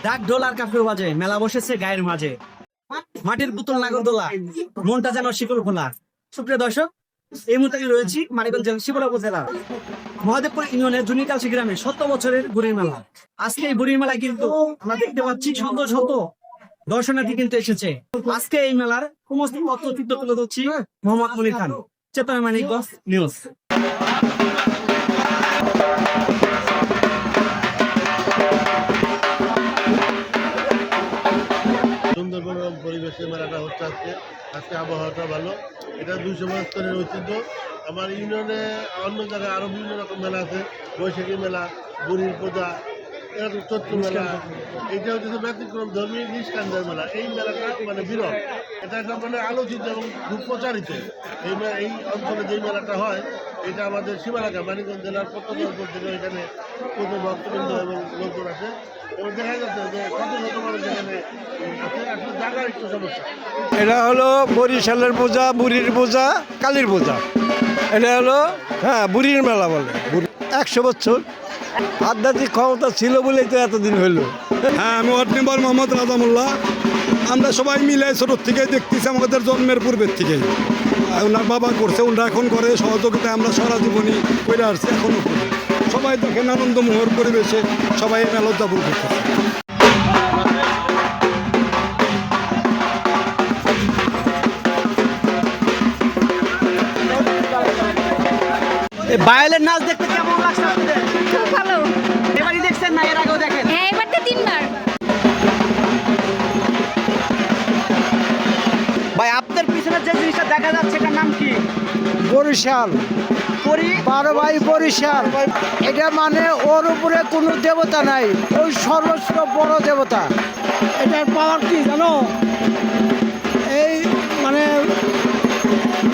ডাক ঢোলার কাফেও বাজে, মেলা বসেছে গায়ের মাঝে, মাটির পুতুল নাগরদোলা, মনটা যেন শিকল খোলা। সুপ্রিয় দর্শক, এই মুহূর্তে আমি রয়েছি মানিকগঞ্জ জেলার শিবলা উপজেলার মহাদেবপুর ইউনিয়নের জুনিকালসি গ্রামে ৭০ বছরের বুড়ির মেলা। আজকে এই বুড়ির মেলায় কিন্তু আমরা দেখতে পাচ্ছি শত শত দর্শনার্থী কিন্তু এসেছে। আজকে এই মেলার সমস্ত তথ্য চিত্র তুলে ধরছি মোহাম্মদ মনির খান, চেতনা মানিকগঞ্জ নিউজ। সুন্দর মনোরম পরিবেশে মেলাটা হচ্ছে আজকে আবহাওয়াটা ভালো। এটা ২০০ বছরের ঐতিহ্য। আমার ইউনিয়নে অন্য জায়গায় আরও বিভিন্ন রকম মেলা আছে, বৈশাখী মেলা, বুড়ির পূজা, এরকম চৈত্র মেলা। এইটা হচ্ছে ব্যতিক্রম ধর্মী নিষ্কান্তের মেলা। এই মেলাটা মানে বিরল, এটা একটা মানে আলোচিত এবং খুব প্রচারিত। এই অঞ্চলে যেই মেলাটা হয় এটা আমাদের সীমালাকা মানিকগঞ্জ জেলার প্রত্যন্ত থেকে এখানে প্রচুর ভক্তবৃন্দ এবং লোকজন আছে এবং দেখা যাচ্ছে যে কত শত মানুষ এখানে আছে। আসলে জায়গার একটু সমস্যা। এটা হলো বরিশালের পূজা, বুড়ির পূজা, কালীর পূজা। এটা হলো বুড়ির মেলা বলে। ১০০ বছর আধ্যাত্মিক ক্ষমতা ছিল বলেই তো এতদিন হইলো। হ্যাঁ, আমি ওয়ার্ড মেম্বার মোহাম্মদ রাজামুল্লাহ। আমরা সবাই মিলে ছোটোর থেকেই দেখতেছি, আমাদের জন্মের পূর্বের থেকেই ওনার বাবা করছে, ওনারা এখন করে সহযোগিতায় আমরা সারা জীবনই করে আসছি, এখনও করি। সবাই দেখেন আনন্দমোহর পরিবেশে সবাই এই মেলা উদযাপন করতেছে। বায়ালের নাচ দেখতে কেমন লাগছে আপনাদের? খুব ভালো। এবারই দেখছেন না এর আগেও দেখেন? হ্যাঁ, এবার তো ৩ বার। ভাই, আপনার পিছনে যে জিনিসটা দেখা যাচ্ছে এটার নাম কি? বরিশাল, পরি ১২ ভাই বরিশাল। এটা মানে ওর উপরে কোনো দেবতা নাই, ওই সর্বোচ্চ বড় দেবতা। এটার পাওয়ার কি জানো? এই মানে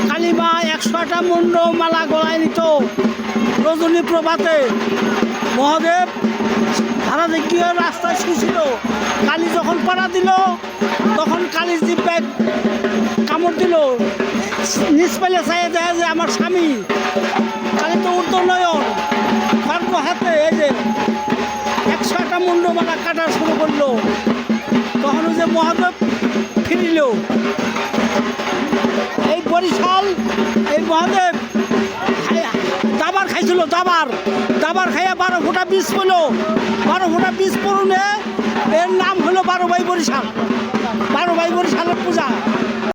কালিমা ১০০টা মুন্ড মালা গলায় নিত রজনী প্রভাতে। মহাদেব ধারা দেখিয়ে রাস্তায় শুছিল। কালী যখন পাড়া দিল তখন কালীর জিব্বায় কামড় দিল। নিজ পেলে চাই দেয় যে আমার স্বামী। কালী তো ঊর্ধ্বনয়ন, খড়গ হাতে, এই যে ১০০টা মুন্ড মালা কাটা শুরু করলো। তখন ওই যে মহাদেব ফিরিল। এই বরিশাল, এই মহাদেব দাবার খাইছিল, দাবার খাইয়া ১২ ফোঁটা বীজ পেল। ১২ ফোঁটা বীজ পড়ুনে এর নাম হলো ১২ ভাই বরিশাল। ১২ ভাই বরিশালের পূজা।